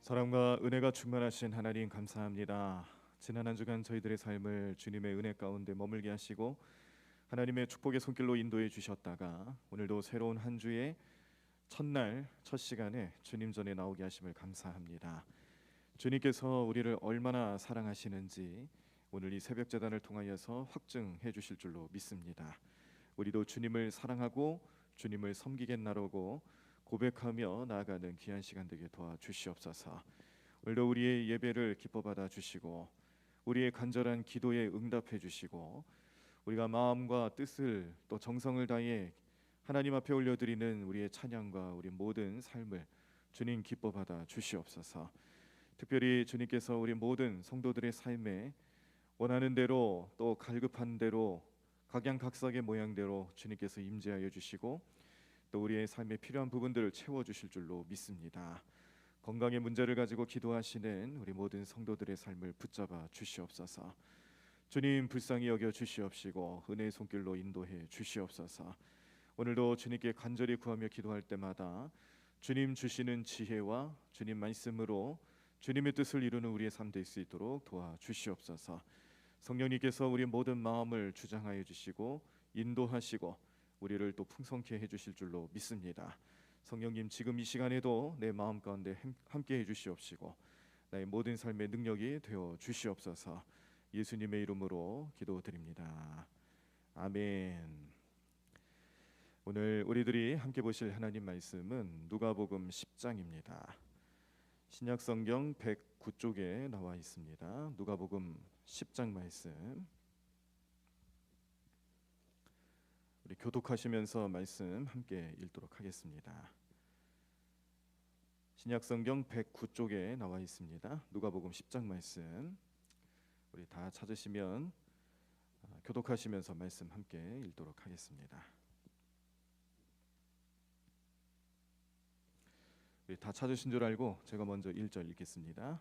사랑과 은혜가 충만하신 하나님 감사합니다. 지난 한 주간 저희들의 삶을 주님의 은혜 가운데 머물게 하시고 하나님의 축복의 손길로 인도해 주셨다가 오늘도 새로운 한 주의 첫날 첫 시간에 주님 전에 나오게 하심을 감사합니다. 주님께서 우리를 얼마나 사랑하시는지 오늘 이 새벽 제단을 통하여서 확증해 주실 줄로 믿습니다. 우리도 주님을 사랑하고 주님을 섬기겠나라고 고백하며 나아가는 귀한 시간 되게 도와주시옵소서. 오늘도 우리의 예배를 기뻐 받아 주시고 우리의 간절한 기도에 응답해 주시고 우리가 마음과 뜻을 또 정성을 다해 하나님 앞에 올려드리는 우리의 찬양과 우리 모든 삶을 주님 기뻐 받아 주시옵소서. 특별히 주님께서 우리 모든 성도들의 삶에 원하는 대로 또 갈급한 대로 각양각색의 모양대로 주님께서 임재하여 주시고 또 우리의 삶에 필요한 부분들을 채워주실 줄로 믿습니다. 건강의 문제를 가지고 기도하시는 우리 모든 성도들의 삶을 붙잡아 주시옵소서. 주님 불쌍히 여겨 주시옵시고 은혜의 손길로 인도해 주시옵소서. 오늘도 주님께 간절히 구하며 기도할 때마다 주님 주시는 지혜와 주님 말씀으로 주님의 뜻을 이루는 우리의 삶 될 수 있도록 도와주시옵소서. 성령님께서 우리 모든 마음을 주장하여 주시고 인도하시고 우리를 또 풍성케 해주실 줄로 믿습니다. 성령님 지금 이 시간에도 내 마음 가운데 함께 해주시옵시고 나의 모든 삶의 능력이 되어 주시옵소서. 예수님의 이름으로 기도드립니다. 아멘. 오늘 우리들이 함께 보실 하나님 말씀은 누가복음 10장입니다. 신약성경 109쪽에 나와 있습니다. 누가복음 10장 말씀 우리 교독하시면서 말씀 함께 읽도록 하겠습니다. 신약성경 109쪽에 나와 있습니다. 누가복음 10장 말씀 우리 다 찾으시면 교독하시면서 말씀 함께 읽도록 하겠습니다. 우리 다 찾으신 줄 알고 제가 먼저 1절 읽겠습니다.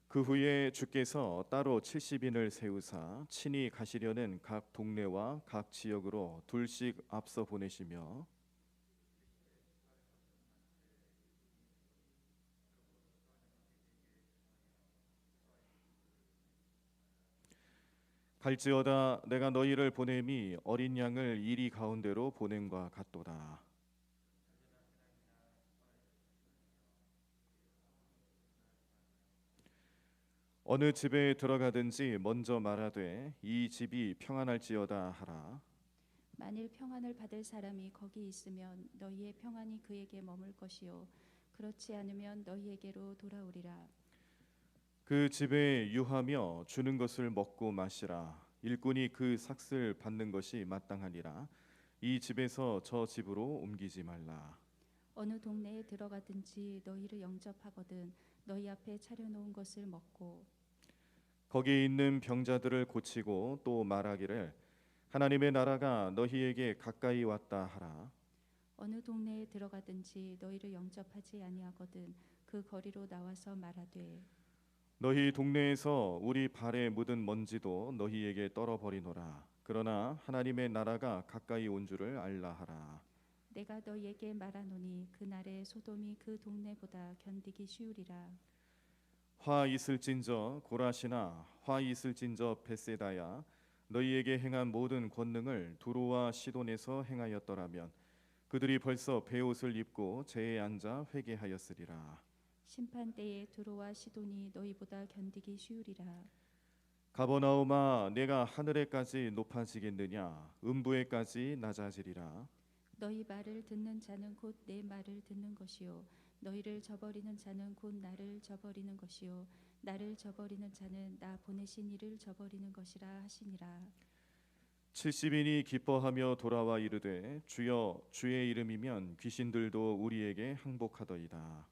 그 후에 주께서 따로 70인을 세우사 친히 가시려는 각 동네와 각 지역으로 둘씩 앞서 보내시며 갈지어다 내가 너희를 보냄이 어린 양을 이리 가운데로 보냄과 같도다. 어느 집에 들어가든지 먼저 말하되 이 집이 평안할지어다 하라. 만일 평안을 받을 사람이 거기 있으면 너희의 평안이 그에게 머물 것이요 그렇지 않으면 너희에게로 돌아오리라. 그 집에 유하며 주는 것을 먹고 마시라. 일꾼이 그 삭을 받는 것이 마땅하니라. 이 집에서 저 집으로 옮기지 말라. 어느 동네에 들어가든지 너희를 영접하거든 너희 앞에 차려놓은 것을 먹고 거기 있는 병자들을 고치고 또 말하기를 하나님의 나라가 너희에게 가까이 왔다 하라. 어느 동네에 들어가든지 너희를 영접하지 아니하거든 그 거리로 나와서 말하되 너희 동네에서 우리 발에 묻은 먼지도 너희에게 떨어버리노라. 그러나 하나님의 나라가 가까이 온 줄을 알라 하라. 내가 너희에게 말하노니 그날에 소돔이 그 동네보다 견디기 쉬우리라. 화 있을진저 고라시나 화 있을진저 벳세다야 너희에게 행한 모든 권능을 두로와 시돈에서 행하였더라면 그들이 벌써 베옷을 입고 제에 앉아 회개하였으리라. 심판 때에 두로와 시돈이 너희보다 견디기 쉬우리라. 가버나움아 내가 하늘에까지 높아지겠느냐 음부에까지 낮아지리라. 너희 말을 듣는 자는 곧 내 말을 듣는 것이요 너희를 저버리는 자는 곧 나를 저버리는 것이요 나를 저버리는 자는 나 보내신 이를 저버리는 것이라 하시니라. 70인이 기뻐하며 돌아와 이르되 주여 주의 이름이면 귀신들도 우리에게 항복하더이다.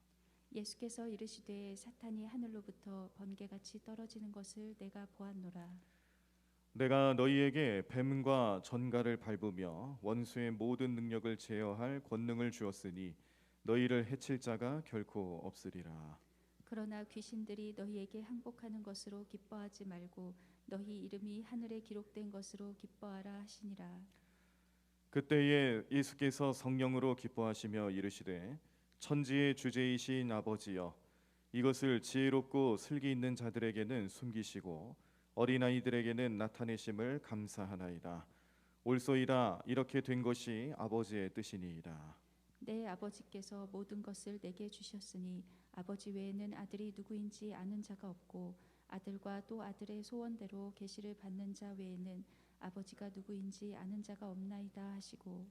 예수께서 이르시되 사탄이 하늘로부터 번개같이 떨어지는 것을 내가 보았노라. 내가 너희에게 뱀과 전갈을 밟으며 원수의 모든 능력을 제어할 권능을 주었으니 너희를 해칠 자가 결코 없으리라. 그러나 귀신들이 너희에게 항복하는 것으로 기뻐하지 말고 너희 이름이 하늘에 기록된 것으로 기뻐하라 하시니라. 그때에 예수께서 성령으로 기뻐하시며 이르시되 천지의 주제이신 아버지여 이것을 지혜롭고 슬기 있는 자들에게는 숨기시고 어린아이들에게는 나타내심을 감사하나이다. 올소이다. 이렇게 된 것이 아버지의 뜻이니이다. 내 아버지께서 모든 것을 내게 주셨으니 아버지 외에는 아들이 누구인지 아는 자가 없고 아들과 또 아들의 소원대로 계시를 받는 자 외에는 아버지가 누구인지 아는 자가 없나이다 하시고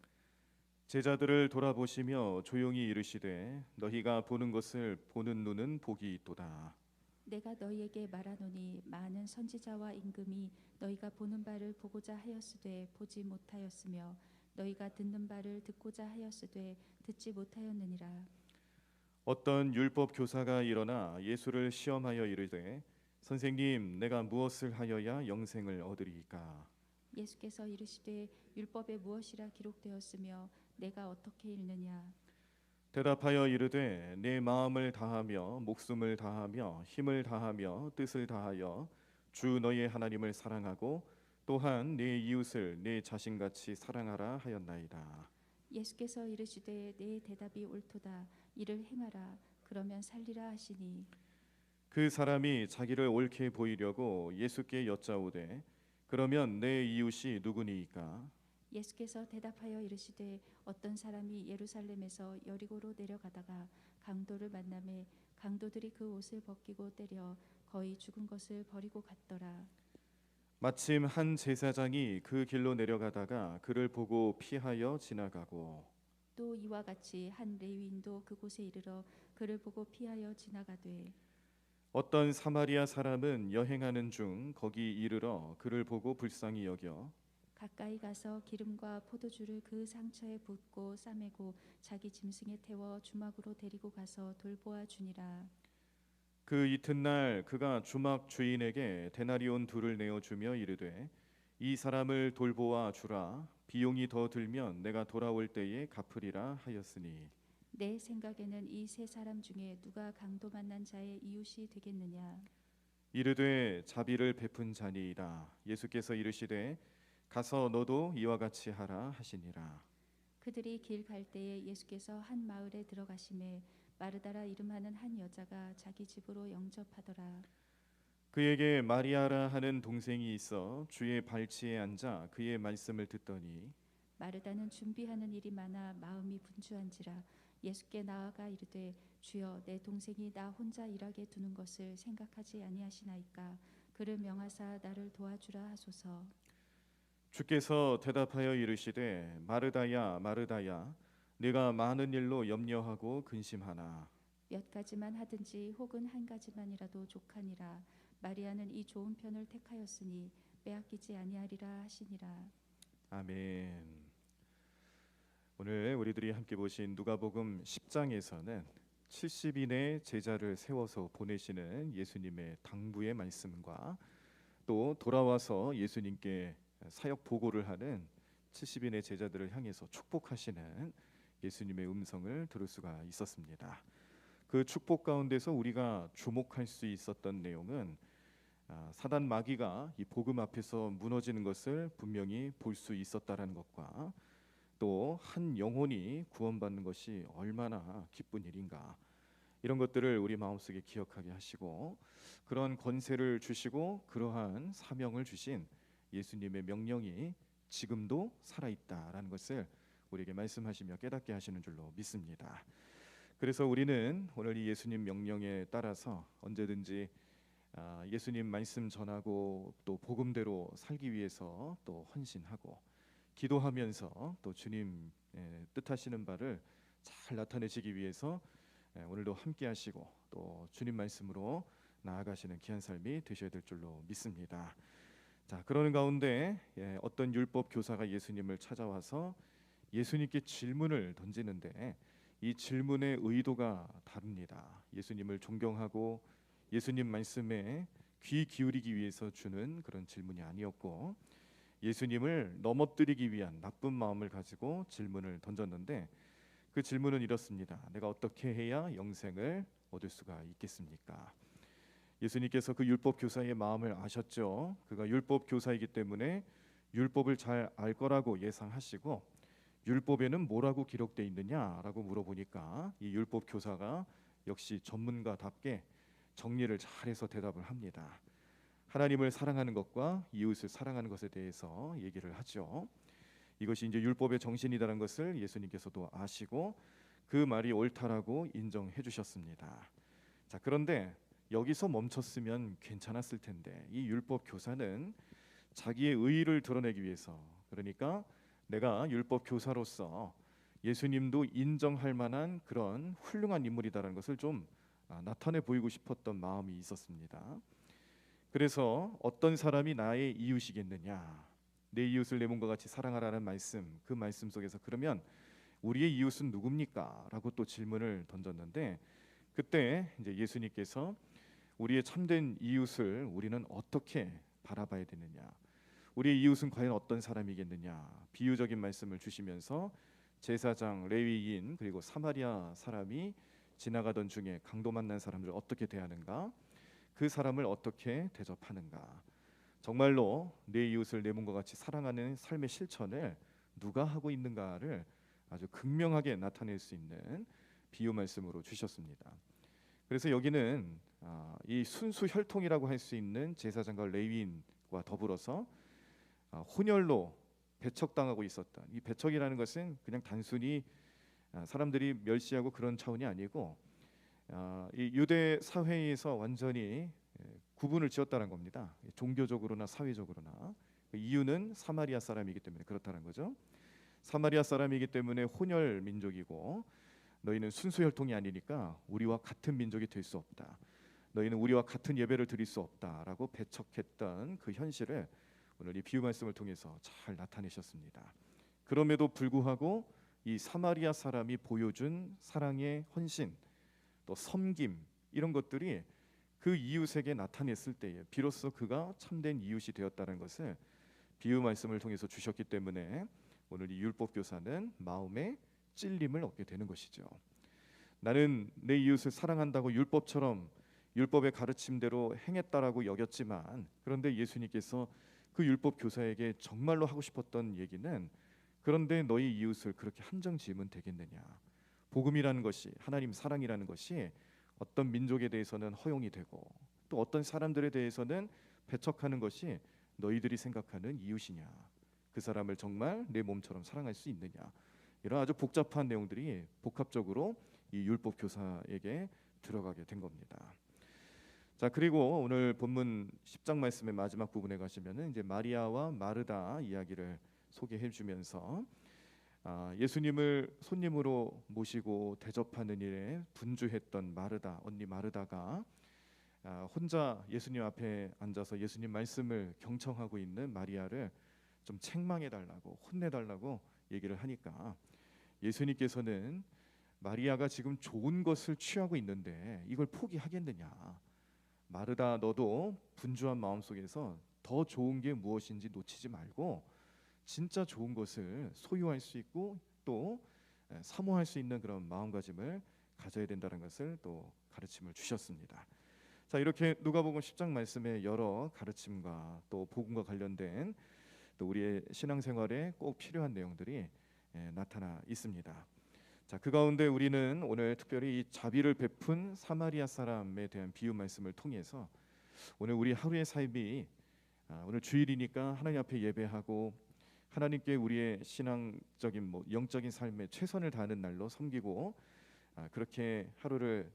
제자들을 돌아보시며 조용히 이르시되 너희가 보는 것을 보는 눈은 복이 있도다. 내가 너희에게 말하노니 많은 선지자와 임금이 너희가 보는 바를 보고자 하였으되 보지 못하였으며 너희가 듣는 바를 듣고자 하였으되 듣지 못하였느니라. 어떤 율법 교사가 일어나 예수를 시험하여 이르되 선생님 내가 무엇을 하여야 영생을 얻으리이까? 예수께서 이르시되 율법에 무엇이라 기록되었으며 내가 어떻게 읽느냐. 대답하여 이르되 내 마음을 다하며 목숨을 다하며 힘을 다하며 뜻을 다하여 주 너의 하나님을 사랑하고 또한 내 이웃을 내 자신같이 사랑하라 하였나이다. 예수께서 이르시되 내 대답이 옳도다. 이를 행하라. 그러면 살리라 하시니 그 사람이 자기를 옳게 보이려고 예수께 여짜오되 그러면 내 이웃이 누구니이까? 예수께서 대답하여 이르시되 어떤 사람이 예루살렘에서 여리고로 내려가다가 강도를 만나매 강도들이 그 옷을 벗기고 때려 거의 죽은 것을 버리고 갔더라. 마침 한 제사장이 그 길로 내려가다가 그를 보고 피하여 지나가고 또 이와 같이 한 레위인도 그곳에 이르러 그를 보고 피하여 지나가되 어떤 사마리아 사람은 여행하는 중 거기 이르러 그를 보고 불쌍히 여겨 가까이 가서 기름과 포도주를 그 상처에 붓고 싸매고 자기 짐승에 태워 주막으로 데리고 가서 돌보아 주니라. 그 이튿날 그가 주막 주인에게 데나리온 둘을 내어 주며 이르되 이 사람을 돌보아 주라. 비용이 더 들면 내가 돌아올 때에 갚으리라 하였으니 내 생각에는 이 세 사람 중에 누가 강도 만난 자의 이웃이 되겠느냐. 이르되 자비를 베푼 자니이다. 예수께서 이르시되 가서 너도 이와 같이 하라 하시니라. 그들이 길 갈 때에 예수께서 한 마을에 들어가심에 마르다라 이름하는 한 여자가 자기 집으로 영접하더라. 그에게 마리아라 하는 동생이 있어 주의 발치에 앉아 그의 말씀을 듣더니 마르다는 준비하는 일이 많아 마음이 분주한지라 예수께 나아가 이르되 주여 내 동생이 나 혼자 일하게 두는 것을 생각하지 아니하시나이까. 그를 명하사 나를 도와주라 하소서. 주께서 대답하여 이르시되 마르다야 마르다야 네가 많은 일로 염려하고 근심하나 몇 가지만 하든지 혹은 한 가지만이라도 족하니라. 마리아는 이 좋은 편을 택하였으니 빼앗기지 아니하리라 하시니라. 아멘. 오늘 우리들이 함께 보신 누가복음 10장에서는 70인의 제자를 세워서 보내시는 예수님의 당부의 말씀과 또 돌아와서 예수님께 사역 보고를 하는 70인의 제자들을 향해서 축복하시는 예수님의 음성을 들을 수가 있었습니다. 그 축복 가운데서 우리가 주목할 수 있었던 내용은 사단 마귀가 이 복음 앞에서 무너지는 것을 분명히 볼 수 있었다라는 것과 또 한 영혼이 구원받는 것이 얼마나 기쁜 일인가 이런 것들을 우리 마음속에 기억하게 하시고 그러한 권세를 주시고 그러한 사명을 주신 예수님의 명령이 지금도 살아있다라는 것을 우리에게 말씀하시며 깨닫게 하시는 줄로 믿습니다. 그래서 우리는 오늘 이 예수님 명령에 따라서 언제든지 예수님 말씀 전하고 또 복음대로 살기 위해서 또 헌신하고 기도하면서 또 주님 뜻하시는 바를 잘 나타내시기 위해서 오늘도 함께 하시고 또 주님 말씀으로 나아가시는 귀한 삶이 되셔야 될 줄로 믿습니다. 자, 그러는 가운데 어떤 율법 교사가 예수님을 찾아와서 예수님께 질문을 던지는데 이 질문의 의도가 다릅니다. 예수님을 존경하고 예수님 말씀에 귀 기울이기 위해서 주는 그런 질문이 아니었고 예수님을 넘어뜨리기 위한 나쁜 마음을 가지고 질문을 던졌는데 그 질문은 이렇습니다. 내가 어떻게 해야 영생을 얻을 수가 있겠습니까? 예수님께서 그 율법 교사의 마음을 아셨죠. 그가 율법 교사이기 때문에 율법을 잘 알 거라고 예상하시고 율법에는 뭐라고 기록되어 있느냐라고 물어보니까 이 율법 교사가 역시 전문가답게 정리를 잘해서 대답을 합니다. 하나님을 사랑하는 것과 이웃을 사랑하는 것에 대해서 얘기를 하죠. 이것이 이제 율법의 정신이라는 것을 예수님께서도 아시고 그 말이 옳다라고 인정해 주셨습니다. 자, 그런데 여기서 멈췄으면 괜찮았을 텐데 이 율법 교사는 자기의 의의를 드러내기 위해서, 그러니까 내가 율법 교사로서 예수님도 인정할 만한 그런 훌륭한 인물이다라는 것을 좀 나타내 보이고 싶었던 마음이 있었습니다. 그래서 어떤 사람이 나의 이웃이겠느냐, 내 이웃을 내 몸과 같이 사랑하라는 말씀, 그 말씀 속에서 그러면 우리의 이웃은 누굽니까? 라고 또 질문을 던졌는데, 그때 이제 예수님께서 우리의 참된 이웃을 우리는 어떻게 바라봐야 되느냐, 우리의 이웃은 과연 어떤 사람이겠느냐, 비유적인 말씀을 주시면서 제사장, 레위인, 그리고 사마리아 사람이 지나가던 중에 강도 만난 사람들 어떻게 대하는가, 그 사람을 어떻게 대접하는가, 정말로 내 이웃을 내 몸과 같이 사랑하는 삶의 실천을 누가 하고 있는가를 아주 극명하게 나타낼 수 있는 비유 말씀으로 주셨습니다. 그래서 여기는 이 순수 혈통이라고 할 수 있는 제사장과 레위인과 더불어서 혼혈로 배척당하고 있었던, 이 배척이라는 것은 그냥 단순히 사람들이 멸시하고 그런 차원이 아니고 이 유대 사회에서 완전히 구분을 지었다는 겁니다. 종교적으로나 사회적으로나. 그 이유는 사마리아 사람이기 때문에 그렇다는 거죠. 사마리아 사람이기 때문에 혼혈 민족이고, 너희는 순수 혈통이 아니니까 우리와 같은 민족이 될 수 없다, 너희는 우리와 같은 예배를 드릴 수 없다라고 배척했던 그 현실을 오늘 이 비유 말씀을 통해서 잘 나타내셨습니다. 그럼에도 불구하고 이 사마리아 사람이 보여준 사랑의 헌신, 또 섬김, 이런 것들이 그 이웃에게 나타냈을 때에 비로소 그가 참된 이웃이 되었다는 것을 비유 말씀을 통해서 주셨기 때문에 오늘 이 율법 교사는 마음에 찔림을 얻게 되는 것이죠. 나는 내 이웃을 사랑한다고 율법처럼 율법의 가르침대로 행했다라고 여겼지만, 그런데 예수님께서 그 율법 교사에게 정말로 하고 싶었던 얘기는, 그런데 너희 이웃을 그렇게 한정 지으면 되겠느냐, 복음이라는 것이, 하나님 사랑이라는 것이 어떤 민족에 대해서는 허용이 되고 또 어떤 사람들에 대해서는 배척하는 것이 너희들이 생각하는 이웃이냐, 그 사람을 정말 내 몸처럼 사랑할 수 있느냐, 이런 아주 복잡한 내용들이 복합적으로 이 율법 교사에게 들어가게 된 겁니다. 자, 그리고 오늘 본문 10장 말씀의 마지막 부분에 가시면은 이제 마리아와 마르다 이야기를 소개해 주면서 예수님을 손님으로 모시고 대접하는 일에 분주했던 마르다, 언니 마르다가 혼자 예수님 앞에 앉아서 예수님 말씀을 경청하고 있는 마리아를 좀 책망해 달라고, 혼내 달라고 얘기를 하니까 예수님께서는 마리아가 지금 좋은 것을 취하고 있는데 이걸 포기하겠느냐, 마르다 너도 분주한 마음 속에서 더 좋은 게 무엇인지 놓치지 말고 진짜 좋은 것을 소유할 수 있고 또 사모할 수 있는 그런 마음가짐을 가져야 된다는 것을 또 가르침을 주셨습니다. 자, 이렇게 누가복음 10장 말씀의 여러 가르침과 또 복음과 관련된 또 우리의 신앙생활에 꼭 필요한 내용들이 나타나 있습니다. 자, 그 가운데 우리는 오늘 특별히 이 자비를 베푼 사마리아 사람에 대한 비유 말씀을 통해서 오늘 우리 하루의 삶이, 오늘 주일이니까 하나님 앞에 예배하고 하나님께 우리의 신앙적인 영적인 삶에 최선을 다하는 날로 섬기고 그렇게 하루를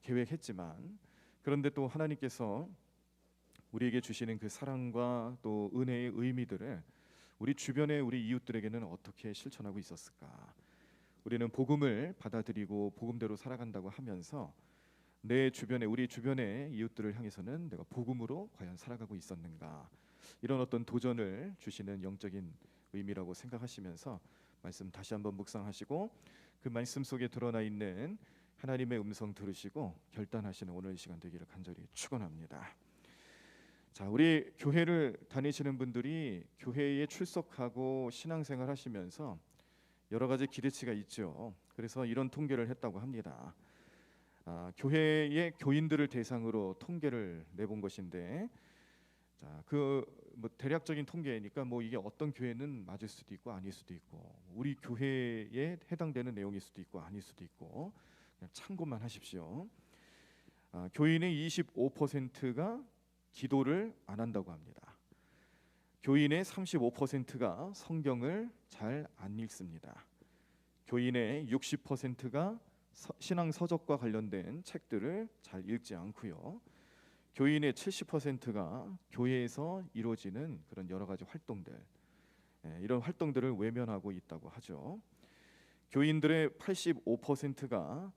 계획했지만, 그런데 또 하나님께서 우리에게 주시는 그 사랑과 또 은혜의 의미들을 우리 주변의 우리 이웃들에게는 어떻게 실천하고 있었을까? 우리는 복음을 받아들이고 복음대로 살아간다고 하면서 내 주변에, 우리 주변의 이웃들을 향해서는 내가 복음으로 과연 살아가고 있었는가, 이런 어떤 도전을 주시는 영적인 의미라고 생각하시면서 말씀 다시 한번 묵상하시고 그 말씀 속에 드러나 있는 하나님의 음성 들으시고 결단하시는 오늘 시간 되기를 간절히 축원합니다. 자, 우리 교회를 다니시는 분들이 교회에 출석하고 신앙생활 하시면서 여러 가지 기대치가 있죠. 그래서 이런 통계를 했다고 합니다. 교회의 교인들을 대상으로 통계를 내본 것인데, 자, 대략적인 통계니까 이게 어떤 교회는 맞을 수도 있고 아닐 수도 있고, 우리 교회에 해당되는 내용일 수도 있고 아닐 수도 있고, 참고만 하십시오. 교인의 25%가 기도를 안 한다고 합니다. 교인의 35%가 성경을 잘 안 읽습니다. 교인의 60%가 신앙 서적과 관련된 책들을 잘 읽지 않고요. 교인의 70%가 교회에서 이루어지는 그런 여러 가지 활동들, 이런 활동들을 외면하고 있다고 하죠. 교인들의 85%가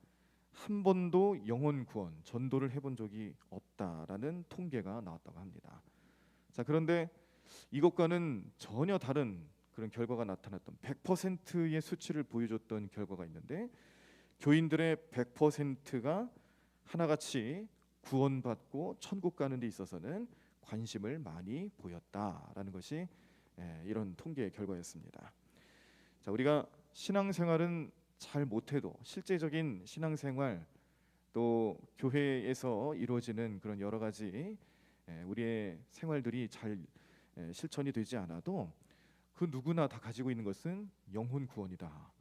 한 번도 영혼 구원, 전도를 해본 적이 없다라는 통계가 나왔다고 합니다. 자, 그런데 이것과는 전혀 다른 그런 결과가 나타났던 100%의 수치를 보여줬던 결과가 있는데, 교인들의 100%가 하나같이 구원받고 천국 가는 데 있어서는 관심을 많이 보였다라는 것이 이런 통계의 결과였습니다. 자, 우리가 신앙생활은 잘 못해도 실제적인 신앙생활, 또 교회에서 이루어지는 그런 여러 가지 우리의 생활들이 잘 실천이 되지 않아도 그 누구나 다 가지고 있는 것은 영혼 구원이다.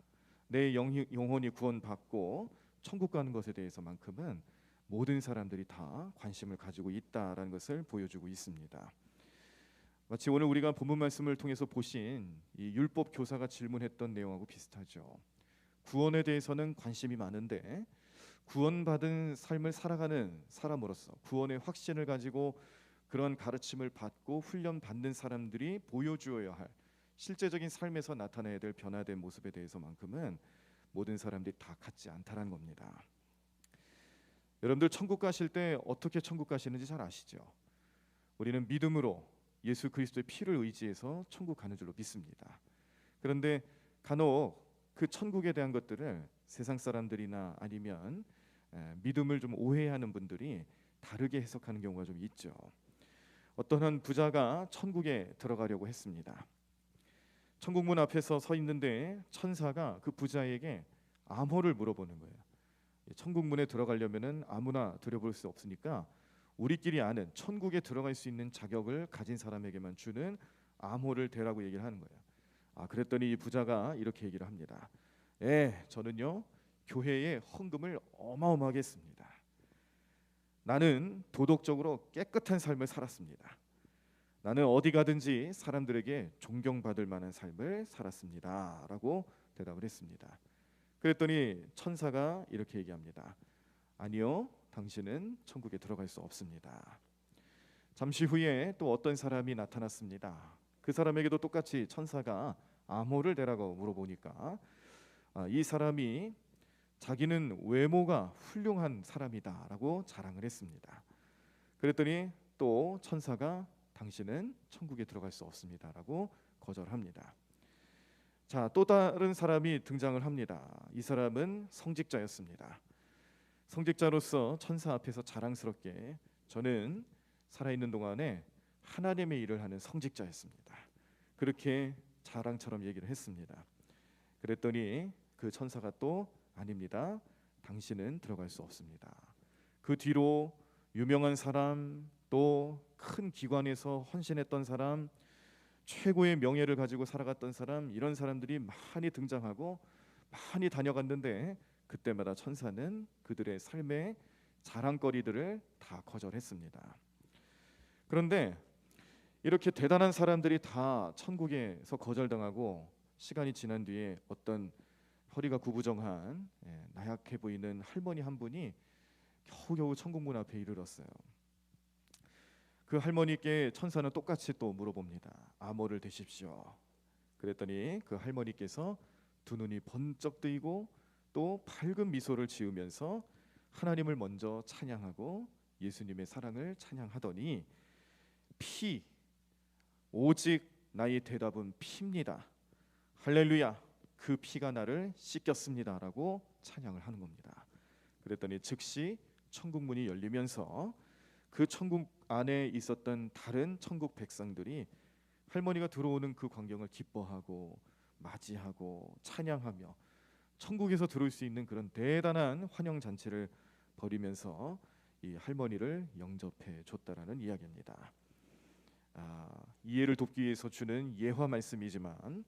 내 영혼이 구원받고 천국 가는 것에 대해서만큼은 모든 사람들이 다 관심을 가지고 있다라는 것을 보여주고 있습니다. 마치 오늘 우리가 본문 말씀을 통해서 보신 이 율법 교사가 질문했던 내용하고 비슷하죠. 구원에 대해서는 관심이 많은데 구원받은 삶을 살아가는 사람으로서 구원의 확신을 가지고 그런 가르침을 받고 훈련받는 사람들이 보여주어야 할 실제적인 삶에서 나타내야 될 변화된 모습에 대해서만큼은 모든 사람들이 다 같지 않다는 겁니다. 여러분들 천국 가실 때 어떻게 천국 가시는지 잘 아시죠? 우리는 믿음으로 예수 그리스도의 피를 의지해서 천국 가는 줄로 믿습니다. 그런데 간혹 그 천국에 대한 것들을 세상 사람들이나 아니면 믿음을 좀 오해하는 분들이 다르게 해석하는 경우가 좀 있죠. 어떤 한 부자가 천국에 들어가려고 했습니다. 천국문 앞에서 서 있는데 천사가 그 부자에게 암호를 물어보는 거예요. 천국문에 들어가려면은 아무나 들여볼 수 없으니까 우리끼리 아는 천국에 들어갈 수 있는 자격을 가진 사람에게만 주는 암호를 대라고 얘기를 하는 거예요. 그랬더니 이 부자가 이렇게 얘기를 합니다. 저는요 교회에 헌금을 어마어마하게 했습니다. 나는 도덕적으로 깨끗한 삶을 살았습니다. 나는 어디 가든지 사람들에게 존경받을 만한 삶을 살았습니다 라고 대답을 했습니다. 그랬더니 천사가 이렇게 얘기합니다. 아니요, 당신은 천국에 들어갈 수 없습니다. 잠시 후에 또 어떤 사람이 나타났습니다. 그 사람에게도 똑같이 천사가 암호를 대라고 물어보니까 이 사람이 자기는 외모가 훌륭한 사람이다 라고 자랑을 했습니다. 그랬더니 또 천사가 당신은 천국에 들어갈 수 없습니다 라고 거절합니다. 자, 또 다른 사람이 등장을 합니다. 이 사람은 성직자였습니다. 성직자로서 천사 앞에서 자랑스럽게 저는 살아있는 동안에 하나님의 일을 하는 성직자였습니다. 그렇게 자랑처럼 얘기를 했습니다. 그랬더니 그 천사가 또 아닙니다. 당신은 들어갈 수 없습니다. 그 뒤로 유명한 사람, 또 큰 기관에서 헌신했던 사람, 최고의 명예를 가지고 살아갔던 사람, 이런 사람들이 많이 등장하고 많이 다녀갔는데 그때마다 천사는 그들의 삶의 자랑거리들을 다 거절했습니다. 그런데 이렇게 대단한 사람들이 다 천국에서 거절당하고 시간이 지난 뒤에 어떤 허리가 구부정한 나약해 보이는 할머니 한 분이 겨우겨우 천국문 앞에 이르렀어요. 그 할머니께 천사는 똑같이 또 물어봅니다. 암호를 대십시오. 그랬더니 그 할머니께서 두 눈이 번쩍 뜨이고 또 밝은 미소를 지으면서 하나님을 먼저 찬양하고 예수님의 사랑을 찬양하더니 오직 나의 대답은 피입니다. 할렐루야, 그 피가 나를 씻겼습니다 라고 찬양을 하는 겁니다. 그랬더니 즉시 천국문이 열리면서 그 천국 안에 있었던 다른 천국 백성들이 할머니가 들어오는 그 광경을 기뻐하고 맞이하고 찬양하며 천국에서 들어올 수 있는 그런 대단한 환영 잔치를 벌이면서 이 할머니를 영접해 줬다라는 이야기입니다. 이해를 돕기 위해서 주는 예화 말씀이지만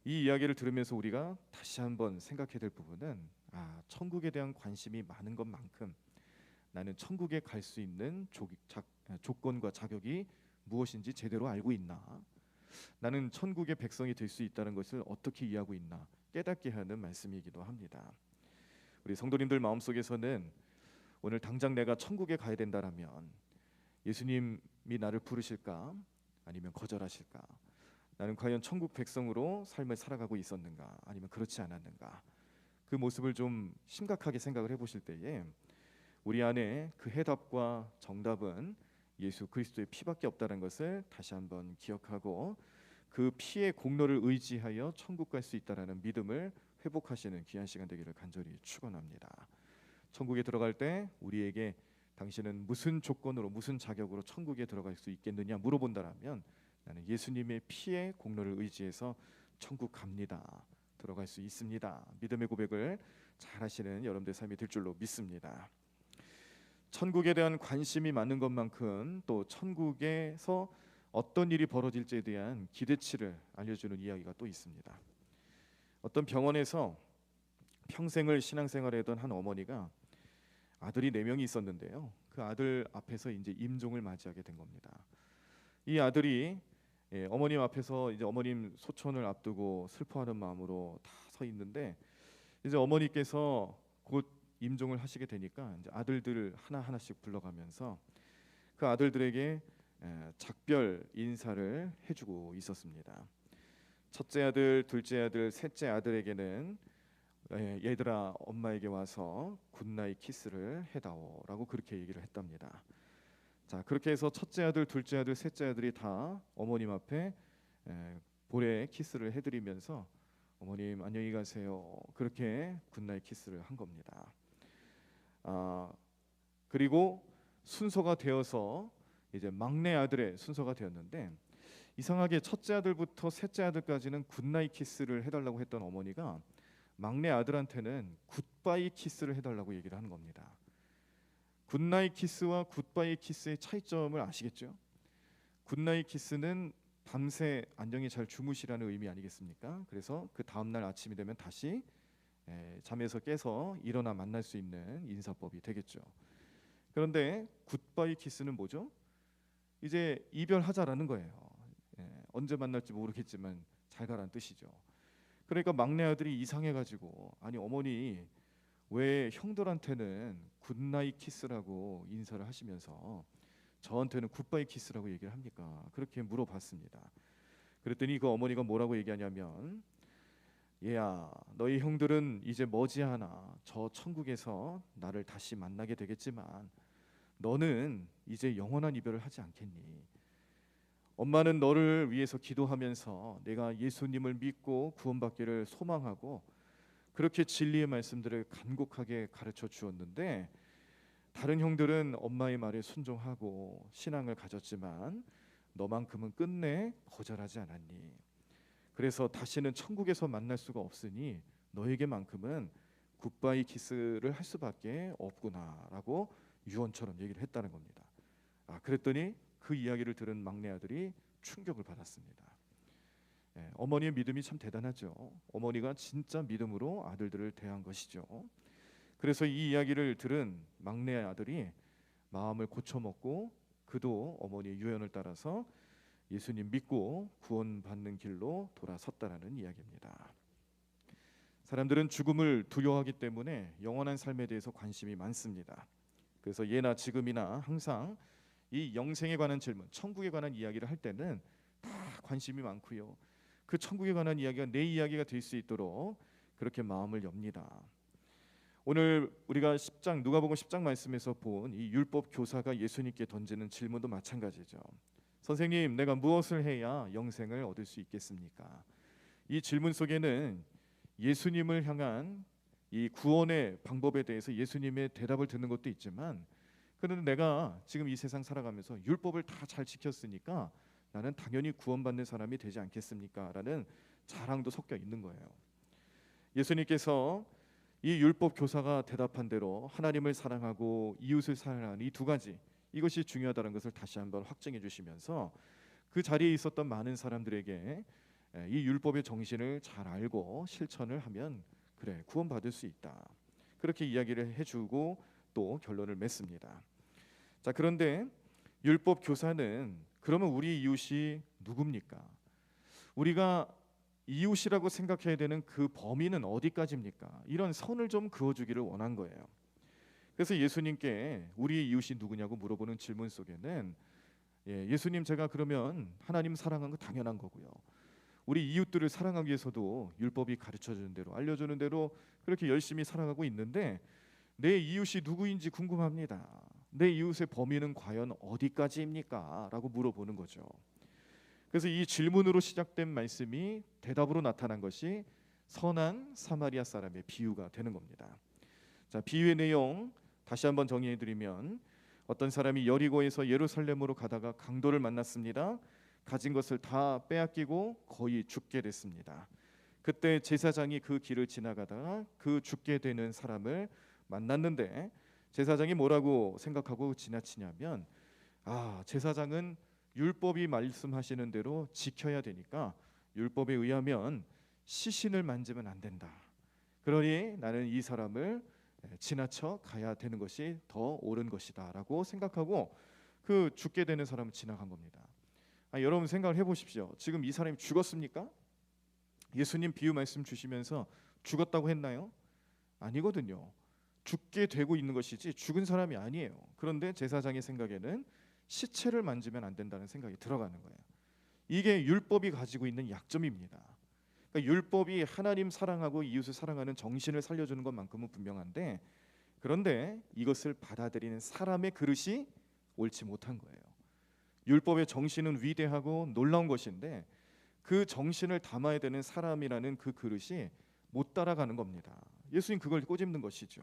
이 이야기를 들으면서 우리가 다시 한번 생각해야 될 부분은 천국에 대한 관심이 많은 것만큼 나는 천국에 갈 수 있는 조건과 자격이 무엇인지 제대로 알고 있나? 나는 천국의 백성이 될 수 있다는 것을 어떻게 이해하고 있나? 깨닫게 하는 말씀이기도 합니다. 우리 성도님들 마음속에서는 오늘 당장 내가 천국에 가야 된다라면 예수님이 나를 부르실까? 아니면 거절하실까? 나는 과연 천국 백성으로 삶을 살아가고 있었는가? 아니면 그렇지 않았는가? 그 모습을 좀 심각하게 생각을 해보실 때에 우리 안에 그 해답과 정답은 예수 그리스도의 피밖에 없다는 것을 다시 한번 기억하고 그 피의 공로를 의지하여 천국 갈 수 있다라는 믿음을 회복하시는 귀한 시간 되기를 간절히 축원합니다. 천국에 들어갈 때 우리에게 당신은 무슨 조건으로 무슨 자격으로 천국에 들어갈 수 있겠느냐 물어본다라면 나는 예수님의 피의 공로를 의지해서 천국 갑니다. 들어갈 수 있습니다. 믿음의 고백을 잘 하시는 여러분들의 삶이 될 줄로 믿습니다. 천국에 대한 관심이 많은 것만큼 또 천국에서 어떤 일이 벌어질지에 대한 기대치를 알려주는 이야기가 또 있습니다. 어떤 병원에서 평생을 신앙생활하던 한 어머니가 아들이 4명이 있었는데요. 그 아들 앞에서 이제 임종을 맞이하게 된 겁니다. 이 아들이 어머님 앞에서 이제 어머님 소천을 앞두고 슬퍼하는 마음으로 다 서 있는데 이제 어머니께서 곧 임종을 하시게 되니까 이제 아들들을 하나하나씩 불러가면서 그 아들들에게 작별 인사를 해주고 있었습니다. 첫째 아들, 둘째 아들, 셋째 아들에게는 얘들아 엄마에게 와서 굿나잇 키스를 해다오라고 그렇게 얘기를 했답니다. 자, 그렇게 해서 첫째 아들, 둘째 아들, 셋째 아들이 다 어머님 앞에 볼에 키스를 해드리면서 어머님 안녕히 가세요 그렇게 굿나잇 키스를 한 겁니다. 그리고 순서가 되어서 이제 막내 아들의 순서가 되었는데 이상하게 첫째 아들부터 셋째 아들까지는 굿나잇 키스를 해달라고 했던 어머니가 막내 아들한테는 굿바이 키스를 해달라고 얘기를 하는 겁니다. 굿나잇 키스와 굿바이 키스의 차이점을 아시겠죠? 굿나잇 키스는 밤새 안녕히 잘 주무시라는 의미 아니겠습니까? 그래서 그 다음날 아침이 되면 다시 잠에서 깨서 일어나 만날 수 있는 인사법이 되겠죠. 그런데 굿바이 키스는 뭐죠? 이제 이별하자라는 거예요. 언제 만날지 모르겠지만 잘 가라는 뜻이죠. 그러니까 막내 아들이 이상해가지고 아니 어머니 왜 형들한테는 굿나잇 키스라고 인사를 하시면서 저한테는 굿바이 키스라고 얘기를 합니까? 그렇게 물어봤습니다. 그랬더니 그 어머니가 뭐라고 얘기하냐면 얘야 너희 형들은 이제 머지않아 저 천국에서 나를 다시 만나게 되겠지만 너는 이제 영원한 이별을 하지 않겠니? 엄마는 너를 위해서 기도하면서 내가 예수님을 믿고 구원받기를 소망하고 그렇게 진리의 말씀들을 간곡하게 가르쳐 주었는데 다른 형들은 엄마의 말에 순종하고 신앙을 가졌지만 너만큼은 끝내 거절하지 않았니? 그래서 다시는 천국에서 만날 수가 없으니 너에게만큼은 굿바이 키스를 할 수밖에 없구나라고 유언처럼 얘기를 했다는 겁니다. 그랬더니 그 이야기를 들은 막내 아들이 충격을 받았습니다. 어머니의 믿음이 참 대단하죠. 어머니가 진짜 믿음으로 아들들을 대한 것이죠. 그래서 이 이야기를 들은 막내 아들이 마음을 고쳐먹고 그도 어머니의 유언을 따라서 예수님 믿고 구원받는 길로 돌아섰다라는 이야기입니다. 사람들은 죽음을 두려워하기 때문에 영원한 삶에 대해서 관심이 많습니다. 그래서 예나 지금이나 항상 이 영생에 관한 질문, 천국에 관한 이야기를 할 때는 다 관심이 많고요. 그 천국에 관한 이야기가 내 이야기가 될 수 있도록 그렇게 마음을 엽니다. 오늘 우리가 누가복음 10장 말씀에서 본 이 율법 교사가 예수님께 던지는 질문도 마찬가지죠. 선생님, 내가 무엇을 해야 영생을 얻을 수 있겠습니까? 이 질문 속에는 예수님을 향한 이 구원의 방법에 대해서 예수님의 대답을 듣는 것도 있지만 그런데 내가 지금 이 세상 살아가면서 율법을 다 잘 지켰으니까 나는 당연히 구원받는 사람이 되지 않겠습니까? 라는 자랑도 섞여 있는 거예요. 예수님께서 이 율법 교사가 대답한 대로 하나님을 사랑하고 이웃을 사랑하는 이 두 가지 이것이 중요하다는 것을 다시 한번 확증해 주시면서 그 자리에 있었던 많은 사람들에게 이 율법의 정신을 잘 알고 실천을 하면 그래 구원받을 수 있다. 그렇게 이야기를 해주고 또 결론을 맺습니다. 자, 그런데 율법 교사는 그러면 우리 이웃이 누굽니까? 우리가 이웃이라고 생각해야 되는 그 범위는 어디까지입니까? 이런 선을 좀 그어주기를 원한 거예요. 그래서 예수님께 우리의 이웃이 누구냐고 물어보는 질문 속에는 예수님, 제가 그러면 하나님 사랑하는 거 당연한 거고요. 우리 이웃들을 사랑하기 위해서도 율법이 가르쳐주는 대로 알려주는 대로 그렇게 열심히 살아가고 있는데 내 이웃이 누구인지 궁금합니다. 내 이웃의 범위는 과연 어디까지입니까? 라고 물어보는 거죠. 그래서 이 질문으로 시작된 말씀이 대답으로 나타난 것이 선한 사마리아 사람의 비유가 되는 겁니다. 자, 비유의 내용 다시 한번 정리해 드리면 어떤 사람이 여리고에서 예루살렘으로 가다가 강도를 만났습니다. 가진 것을 다 빼앗기고 거의 죽게 됐습니다. 그때 제사장이 그 길을 지나가다가 그 죽게 되는 사람을 만났는데 제사장이 뭐라고 생각하고 지나치냐면 제사장은 율법이 말씀하시는 대로 지켜야 되니까 율법에 의하면 시신을 만지면 안 된다. 그러니 나는 이 사람을 지나쳐 가야 되는 것이 더 옳은 것이다라고 생각하고 그 죽게 되는 사람을 지나간 겁니다. 여러분 생각을 해보십시오. 지금 이 사람이 죽었습니까? 예수님 비유 말씀 주시면서 죽었다고 했나요? 아니거든요. 죽게 되고 있는 것이지 죽은 사람이 아니에요. 그런데 제사장의 생각에는 시체를 만지면 안 된다는 생각이 들어가는 거예요. 이게 율법이 가지고 있는 약점입니다. 그러니까 율법이 하나님 사랑하고 이웃을 사랑하는 정신을 살려주는 것만큼은 분명한데 그런데 이것을 받아들이는 사람의 그릇이 옳지 못한 거예요. 율법의 정신은 위대하고 놀라운 것인데 그 정신을 담아야 되는 사람이라는 그 그릇이 못 따라가는 겁니다. 예수님 그걸 꼬집는 것이죠.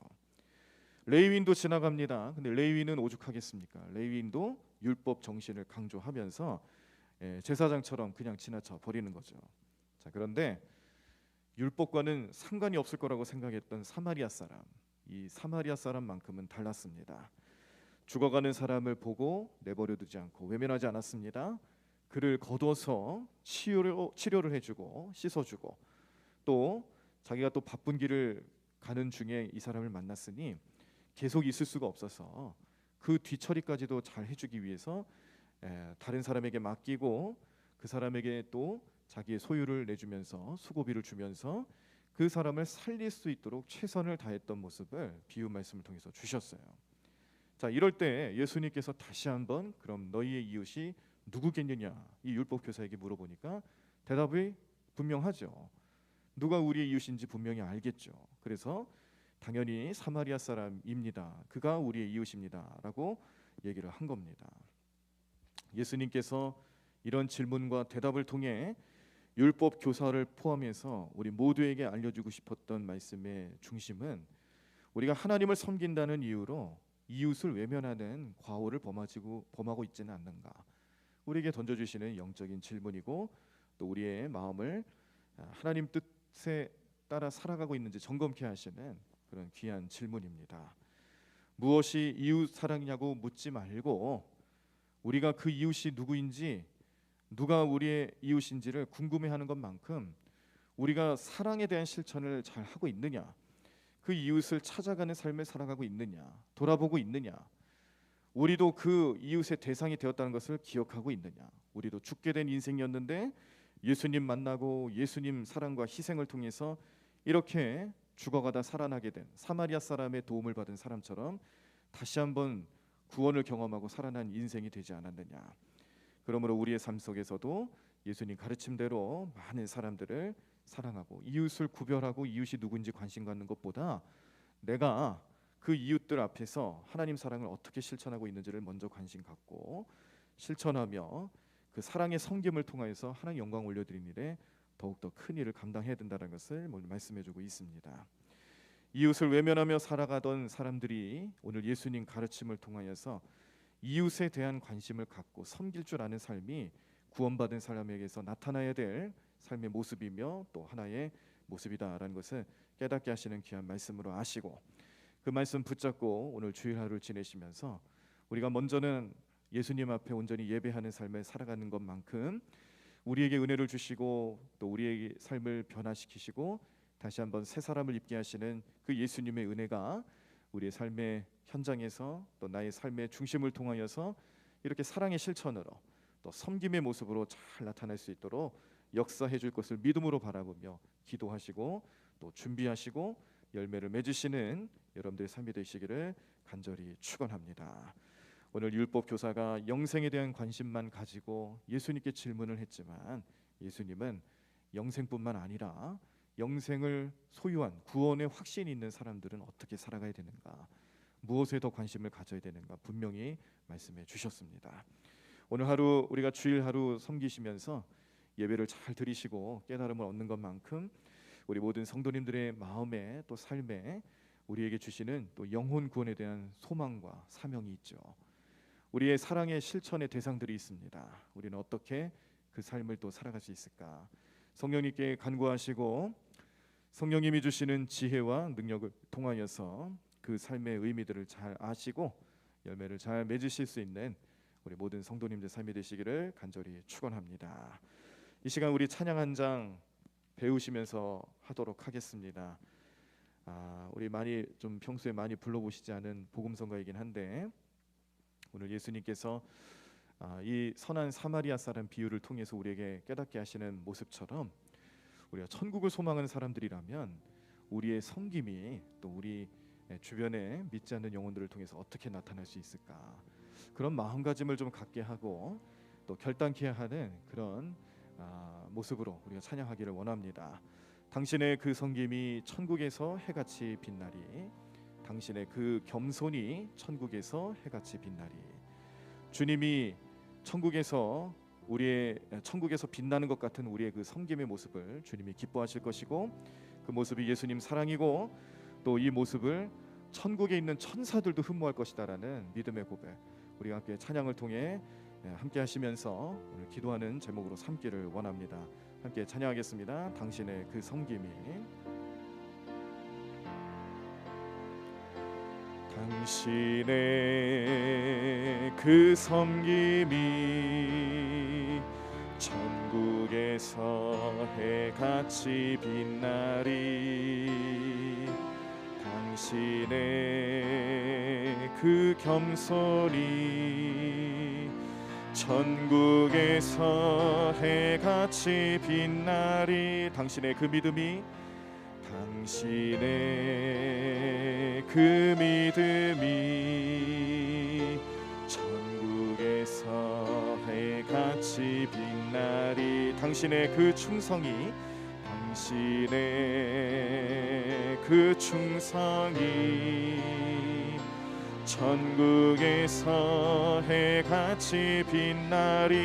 레위인도 지나갑니다. 근데 레위인은 오죽하겠습니까? 레위인도 율법 정신을 강조하면서 제사장처럼 그냥 지나쳐 버리는 거죠. 자, 그런데 율법과는 상관이 없을 거라고 생각했던 사마리아 사람, 이 사마리아 사람만큼은 달랐습니다. 죽어가는 사람을 보고 내버려두지 않고 외면하지 않았습니다. 그를 거둬서 치료를 해주고 씻어주고 또 자기가 또 바쁜 길을 가는 중에 이 사람을 만났으니 계속 있을 수가 없어서 그 뒤처리까지도 잘 해주기 위해서 다른 사람에게 맡기고 그 사람에게 또 자기의 소유를 내주면서 수고비를 주면서 그 사람을 살릴 수 있도록 최선을 다했던 모습을 비유 말씀을 통해서 주셨어요. 자, 이럴 때 예수님께서 다시 한번 그럼 너희의 이웃이 누구겠느냐 이 율법 교사에게 물어보니까 대답이 분명하죠. 누가 우리의 이웃인지 분명히 알겠죠. 그래서 당연히 사마리아 사람입니다. 그가 우리의 이웃입니다라고 얘기를 한 겁니다. 예수님께서 이런 질문과 대답을 통해 율법 교사를 포함해서 우리 모두에게 알려주고 싶었던 말씀의 중심은 우리가 하나님을 섬긴다는 이유로 이웃을 외면하는 과오를 범하고 있지는 않는가, 우리에게 던져주시는 영적인 질문이고 또 우리의 마음을 하나님 뜻에 따라 살아가고 있는지 점검케 하시는 그런 귀한 질문입니다. 무엇이 이웃 사랑이냐고 묻지 말고 우리가 그 이웃이 누구인지 누가 우리의 이웃인지를 궁금해하는 것만큼 우리가 사랑에 대한 실천을 잘 하고 있느냐, 그 이웃을 찾아가는 삶을 살아가고 있느냐, 돌아보고 있느냐, 우리도 그 이웃의 대상이 되었다는 것을 기억하고 있느냐, 우리도 죽게 된 인생이었는데 예수님 만나고 예수님 사랑과 희생을 통해서 이렇게 죽어가다 살아나게 된 사마리아 사람의 도움을 받은 사람처럼 다시 한번 구원을 경험하고 살아난 인생이 되지 않았느냐. 그러므로 우리의 삶 속에서도 예수님 가르침대로 많은 사람들을 사랑하고 이웃을 구별하고 이웃이 누군지 관심 갖는 것보다 내가 그 이웃들 앞에서 하나님 사랑을 어떻게 실천하고 있는지를 먼저 관심 갖고 실천하며 그 사랑의 섬김을 통하여서 하나님 영광 올려드리는 일에 더욱더 큰 일을 감당해야 된다는 것을 말씀해주고 있습니다. 이웃을 외면하며 살아가던 사람들이 오늘 예수님 가르침을 통하여서 이웃에 대한 관심을 갖고 섬길 줄 아는 삶이 구원받은 사람에게서 나타나야 될 삶의 모습이며 또 하나의 모습이다라는 것을 깨닫게 하시는 귀한 말씀으로 아시고 그 말씀 붙잡고 오늘 주일 하루를 지내시면서 우리가 먼저는 예수님 앞에 온전히 예배하는 삶을 살아가는 것만큼 우리에게 은혜를 주시고 또 우리의 삶을 변화시키시고 다시 한번 새 사람을 입게 하시는 그 예수님의 은혜가 우리의 삶의 현장에서 또 나의 삶의 중심을 통하여서 이렇게 사랑의 실천으로 또 섬김의 모습으로 잘 나타날 수 있도록 역사해 줄 것을 믿음으로 바라보며 기도하시고 또 준비하시고 열매를 맺으시는 여러분들의 삶이 되시기를 간절히 축원합니다. 오늘 율법 교사가 영생에 대한 관심만 가지고 예수님께 질문을 했지만 예수님은 영생뿐만 아니라 영생을 소유한 구원의 확신이 있는 사람들은 어떻게 살아가야 되는가, 무엇에 더 관심을 가져야 되는가 분명히 말씀해 주셨습니다. 오늘 하루 우리가 주일 하루 섬기시면서 예배를 잘 드리시고 깨달음을 얻는 것만큼 우리 모든 성도님들의 마음에 또 삶에 우리에게 주시는 또 영혼 구원에 대한 소망과 사명이 있죠. 우리의 사랑의 실천의 대상들이 있습니다. 우리는 어떻게 그 삶을 또 살아갈 수 있을까? 성령님께 간구하시고 성령님이 주시는 지혜와 능력을 통하여서 그 삶의 의미들을 잘 아시고 열매를 잘 맺으실 수 있는 우리 모든 성도님들 삶이 되시기를 간절히 축원합니다. 이 시간 우리 찬양 한 장 배우시면서 하도록 하겠습니다. 우리 많이 좀 평소에 많이 불러보시지 않은 복음성가이긴 한데 오늘 예수님께서 이 선한 사마리아 사람 비유를 통해서 우리에게 깨닫게 하시는 모습처럼 우리가 천국을 소망하는 사람들이라면 우리의 섬김이 또 우리 주변에 믿지 않는 영혼들을 통해서 어떻게 나타날 수 있을까, 그런 마음가짐을 좀 갖게 하고 또 결단케 하는 그런 모습으로 우리가 찬양하기를 원합니다. 당신의 그 섬김이 천국에서 해같이 빛나리, 당신의 그 겸손이 천국에서 해같이 빛나리. 주님이 천국에서 빛나는 것 같은 우리의 그 섬김의 모습을 주님이 기뻐하실 것이고 그 모습이 예수님 사랑이고 또 이 모습을 천국에 있는 천사들도 흠모할 것이다라는 믿음의 고백, 우리가 함께 찬양을 통해 함께 하시면서 오늘 기도하는 제목으로 삼기를 원합니다. 함께 찬양하겠습니다. 당신의 그 섬김이, 당신의 그 섬김이 천국에서 해같이 빛나리, 당신의 그 겸손이 천국에서 해같이 빛나리, 당신의 그 믿음이, 당신의 그 믿음이 천국에서 해같이 빛나리, 당신의 그 충성이, 당신의 그 충성이 천국에서 해같이 빛나리,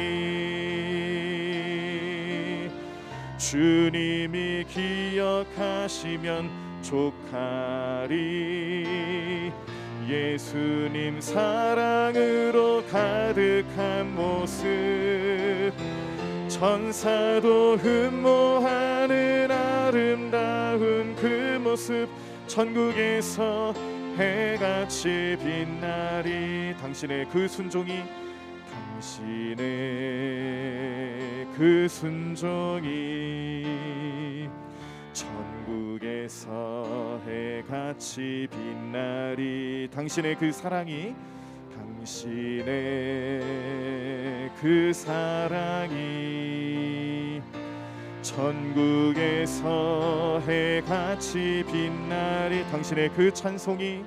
주님이 기억하시면 족하리, 예수님 사랑으로 가득한 모습, 천사도 흠모하는 아름다운 그 모습, 천국에서 해같이 빛나리, 당신의 그 순종이, 당신의 그 순종이 천국에서 해같이 빛나리, 당신의 그 사랑이, 당신의 그 사랑이 천국에서 해같이 빛나리, 당신의 그 찬송이,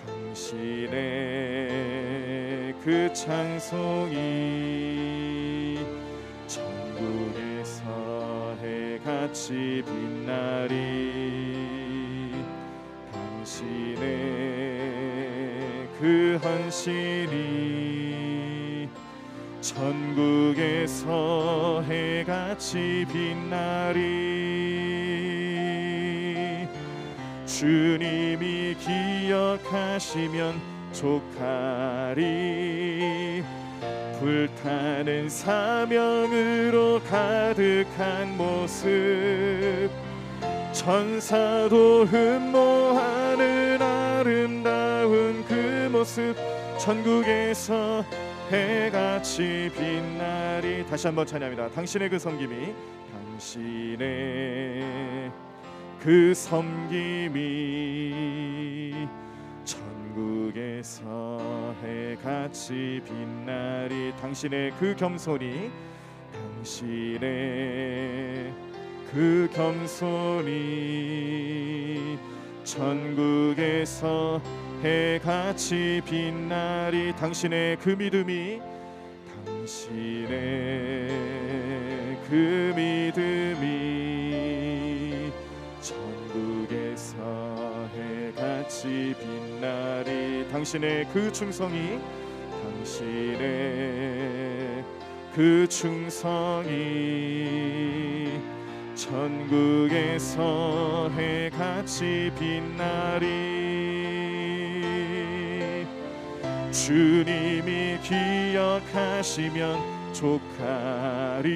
당신의 그 찬송이 천국에서 해같이 빛나리, 당신의 그 헌신이 천국에서 해같이 빛나리, 주님이 기억하시면 족하리, 불타는 사명으로 가득한 모습, 천사도 흠모하는 아름다운 그 모습, 천국에서 해같이 빛나리. 다시 한번 찬양합니다. 당신의 그 섬김이, 당신의 그 섬김이 천국에서 해같이 빛나리. 당신의 그 겸손이, 당신의 그 겸손이 천국에서 해같이 빛나리. 당신의 그 믿음이, 당신의 그 믿음이 천국에서 해같이 빛나리. 당신의 그 충성이, 당신의 그 충성이 천국에서 해같이 빛나리. 주님이 기억하시면 족하리.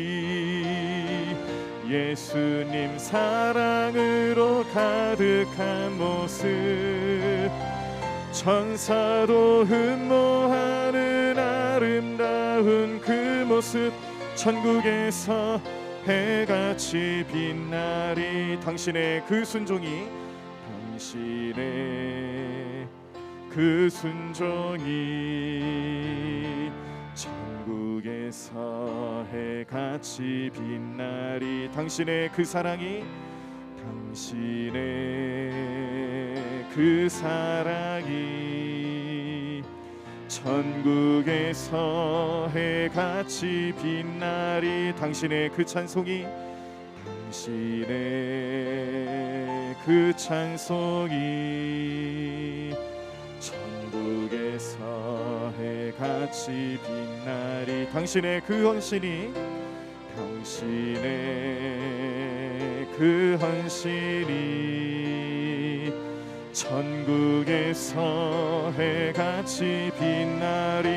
예수님 사랑으로 가득한 모습, 천사도 흠모하는 아름다운 그 모습, 천국에서 해같이 빛나리. 당신의 그 순종이, 당신의 그 순종이 천국에서 해같이 빛나리. 당신의 그 사랑이, 당신의 그 사랑이 천국에서 해같이 빛나리. 당신의 그 찬송이, 당신의 그 찬송이 천국에서 해같이 빛나리. 당신의 그 헌신이, 당신의 그 헌신이 천국에서 해같이 빛나리.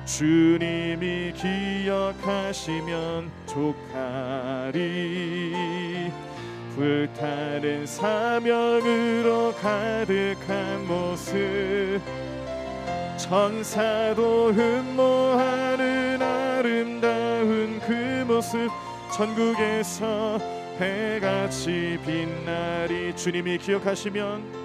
주님이 기억하시면 족하리. 불타는 사명으로 가득한 모습, 천사도 흠모하는 아름다운 그 모습, 천국에서 해같이 빛나리. 주님이 기억하시면,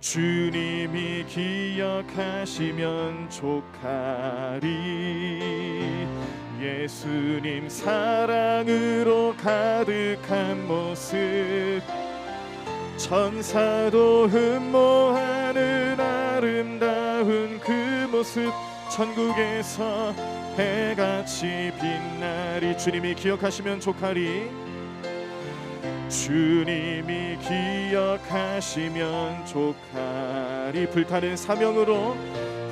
주님이 기억하시면 족하리. 예수님 사랑으로 가득한 모습, 천사도 흠모하는 아름다운 그 모습, 천국에서 해같이 빛나리. 주님이 기억하시면 족하리. 주님이 기억하시면 족하리. 불타는 사명으로,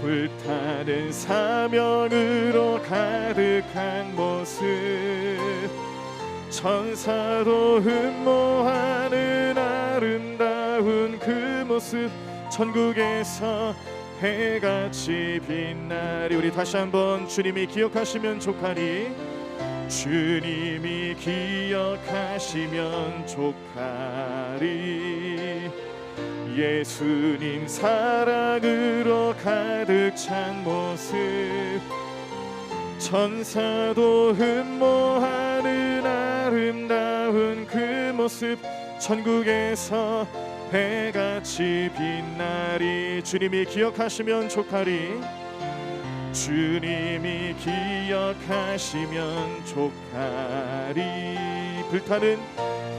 불타는 사명으로 가득한 모습, 천사도 흠모하는 아름다운 그 모습, 천국에서 해같이 빛나리. 우리 다시 한번, 주님이 기억하시면 족하리. 주님이 기억하시면 족하리. 예수님 사랑으로 가득 찬 모습, 천사도 흠모하는 아름다운 그 모습, 천국에서 해같이 빛나리. 주님이 기억하시면 족하리. 주님이 기억하시면 족하리.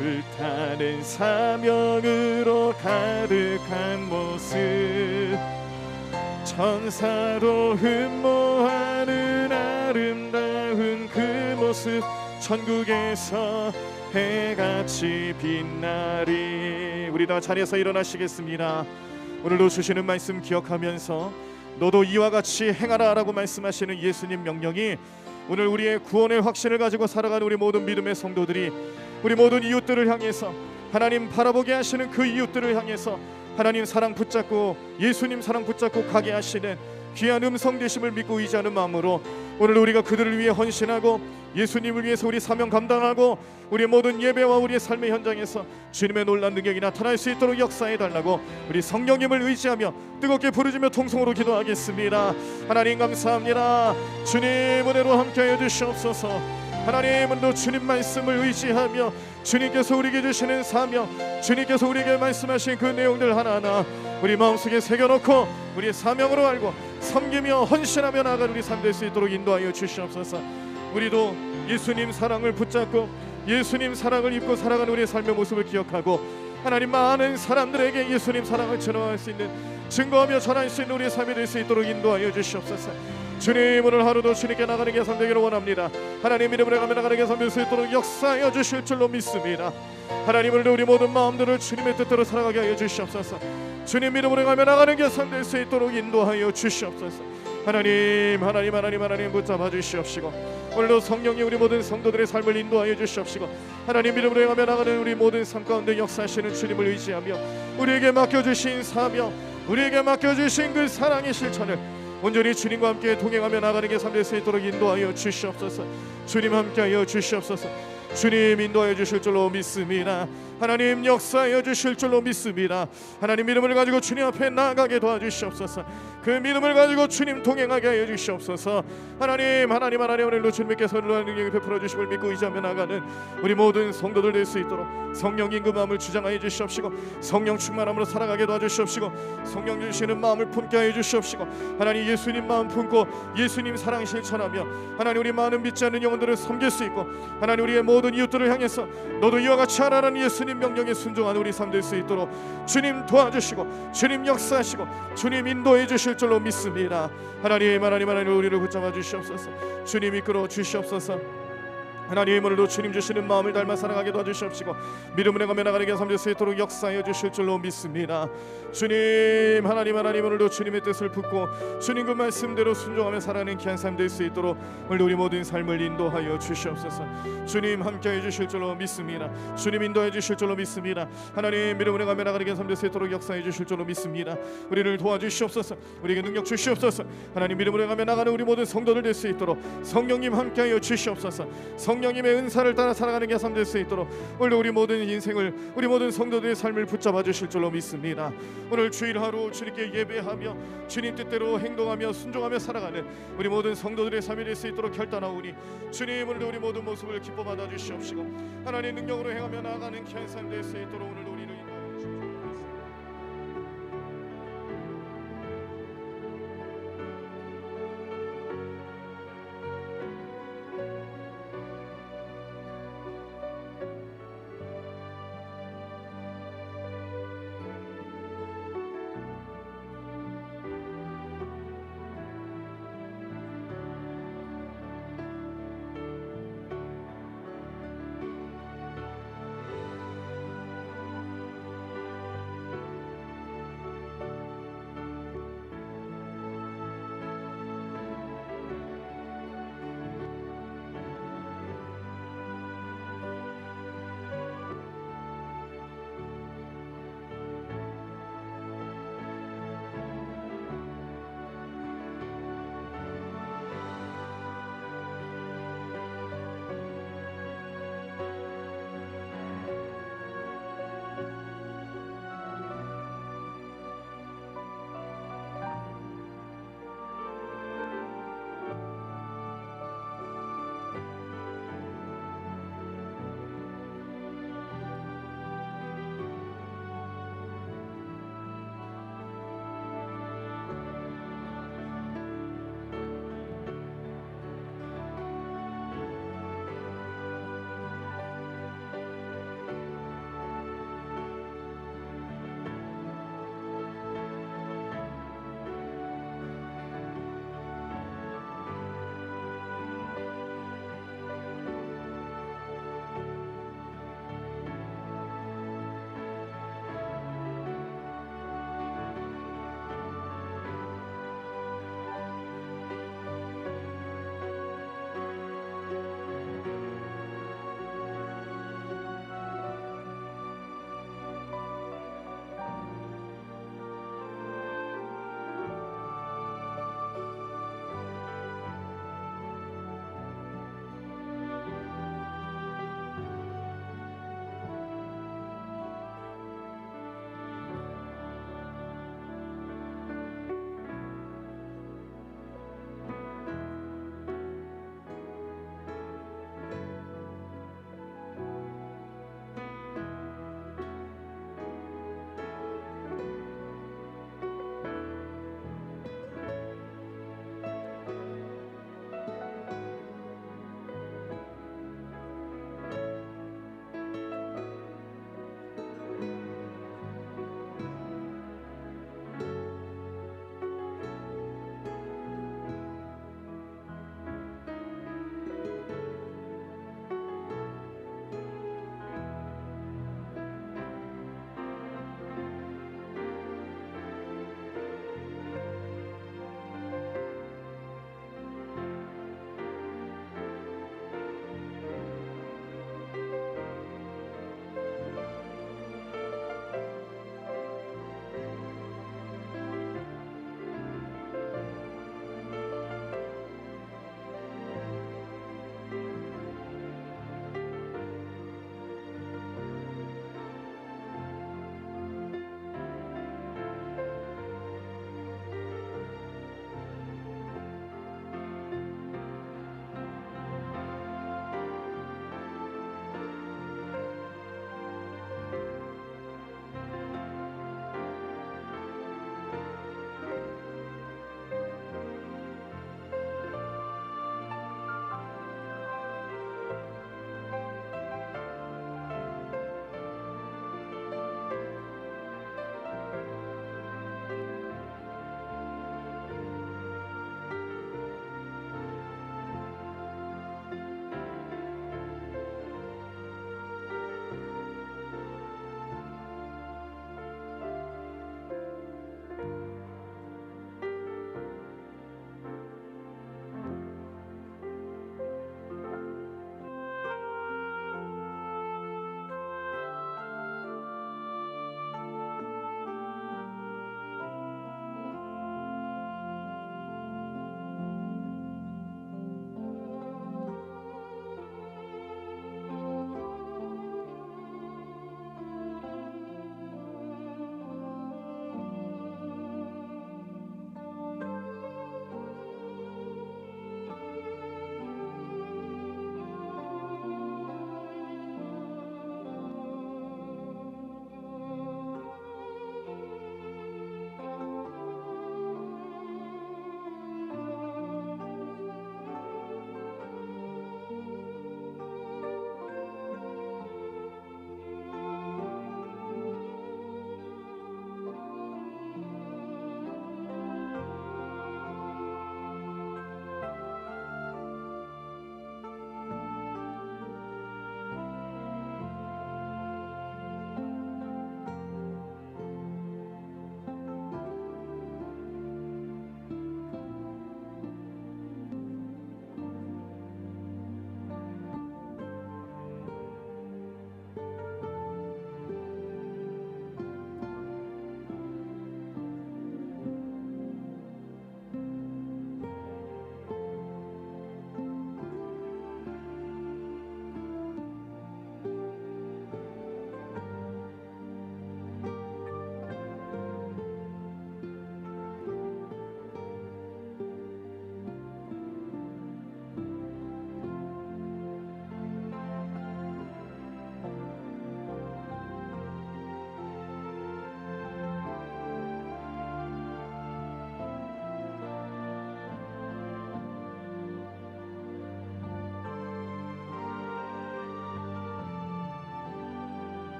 불타는 사명으로 가득한 모습, 천사도 흠모하는 아름다운 그 모습, 천국에서 해같이 빛나리. 우리 다 자리에서 일어나시겠습니다. 오늘도 주시는 말씀 기억하면서 너도 이와 같이 행하라 라고 말씀하시는 예수님 명령이 오늘 우리의 구원의 확신을 가지고 살아가는 우리 모든 믿음의 성도들이, 우리 모든 이웃들을 향해서, 하나님 바라보게 하시는 그 이웃들을 향해서 하나님 사랑 붙잡고, 예수님 사랑 붙잡고 가게 하시는 귀한 음성 되심을 믿고 의지하는 마음으로 오늘 우리가 그들을 위해 헌신하고 예수님을 위해서 우리 사명 감당하고 우리의 모든 예배와 우리의 삶의 현장에서 주님의 놀라운 능력이 나타날 수 있도록 역사해 달라고 우리 성령님을 의지하며 뜨겁게 부르짖며 통성으로 기도하겠습니다. 하나님 감사합니다. 주님 은혜로 함께하여 주시옵소서. 하나님은 주님 말씀을 의지하며 주님께서 우리에게 주시는 사명, 주님께서 우리에게 말씀하신 그 내용들 하나하나 우리 마음속에 새겨놓고 우리의 사명으로 알고 섬기며 헌신하며 나아가는 우리 삶 될 수 있도록 인도하여 주시옵소서. 우리도 예수님 사랑을 붙잡고 예수님 사랑을 입고 살아가는 우리의 삶의 모습을 기억하고 하나님 많은 사람들에게 예수님 사랑을 전할 수 있는, 증거하며 전할 수 있는 우리의 삶이 될 수 있도록 인도하여 주시옵소서. 주님 오늘 하루도 주님께 나가는 게 되기를 원합니다. 하나님 이름으로 가며 나가는 게 될 수 있도록 역사하여 주실 줄로 믿습니다. 하나님 오늘도 우리 모든 마음들을 주님의 뜻대로 살아가게 하여 주시옵소서. 주님 이름으로 가며 나가는 게 될 수 있도록 인도하여 주시옵소서. 하나님 붙잡아 주시옵시고 오늘도 성령이 우리 모든 성도들의 삶을 인도하여 주시옵시고 하나님 이름으로 가며 나가는 우리 모든 삶 가운데 역사하시는 주님을 의지하며 우리에게 맡겨주신 사명, 우리에게 맡겨주신 그 사랑의 실천을 온전히 주님과 함께 동행하며 나가는 게 될 수 있도록 인도하여 주시옵소서. 주님 함께하여 주시옵소서. 주님 인도하여 주실 줄로 믿습니다. 하나님 역사하여 주실 줄로 믿습니다. 하나님 믿음을 가지고 주님 앞에 나아가게 도와주시옵소서. 그 믿음을 가지고 주님 동행하게 하여 주시옵소서. 하나님 오늘도 주님께서 놀라운 능력을 베풀어 주심을 믿고 의지하며 나가는 우리 모든 성도들 될 수 있도록 성령님 그 마음을 주장하여 주시옵시고 성령 충만함으로 살아가게 도와주시옵시고 성령 주시는 마음을 품게 하여 주시옵시고 하나님 예수님 마음 품고 예수님 사랑 실천하며 하나님 우리 많은 믿지 않는 영혼들을 섬길 수 있고 하나님 우리의 모든 이웃들을 향해서 너도 이와 같이 하라는 예수님 명령에 순종하는 우리 삶 될 수 있도록 주님 도와주시고 주님 역사하시고 주님 인도해 주실 줄로 믿습니다. 하나님 우리를 붙잡아 주시옵소서. 주님 이끌어 주시옵소서. 하나님 오늘도 주님 주시는 마음을 닮아 살아가게 도와주시옵시고 믿음으로 가며 나가는 게 될 수 있도록 역사하여 주실 줄로 믿습니다. 주님 하나님 오늘도 주님의 뜻을 붙고 주님 그 말씀대로 순종하며 살아가는 귀한 삶 될 수 있도록 오늘 우리 모든 삶을 인도하여 주시옵소서. 주님 함께해 주실 줄로 믿습니다. 주님 인도해 주실 줄로 믿습니다. 하나님 믿음으로 가며 나가는 게 될 수 있도록 역사해 주실 줄로 믿습니다. 우리를 도와주시옵소서. 우리에게 능력 주시옵소서. 하나님 믿음으로 가며 나가는 우리 모든 성도들 될 수 있도록 성령님 함께하여 주시옵소서. 성령님의 은사를 따라 살아가는 게 될 수 있도록 오늘 우리 모든 인생을 우리 모든 성도들의 삶을 붙잡아 주실 줄로 믿습니다. 오늘 주일 하루 주님께 예배하며 주님 뜻대로 행동하며 순종하며 살아가는 우리 모든 성도들의 삶이 될 수 있도록 결단하오니 주님 오늘도 우리 모든 모습을 기뻐 받아 주시옵시고 하나님의 능력으로 행하며 나아가는 귀한 삶 될 수 있도록 오늘도 우리는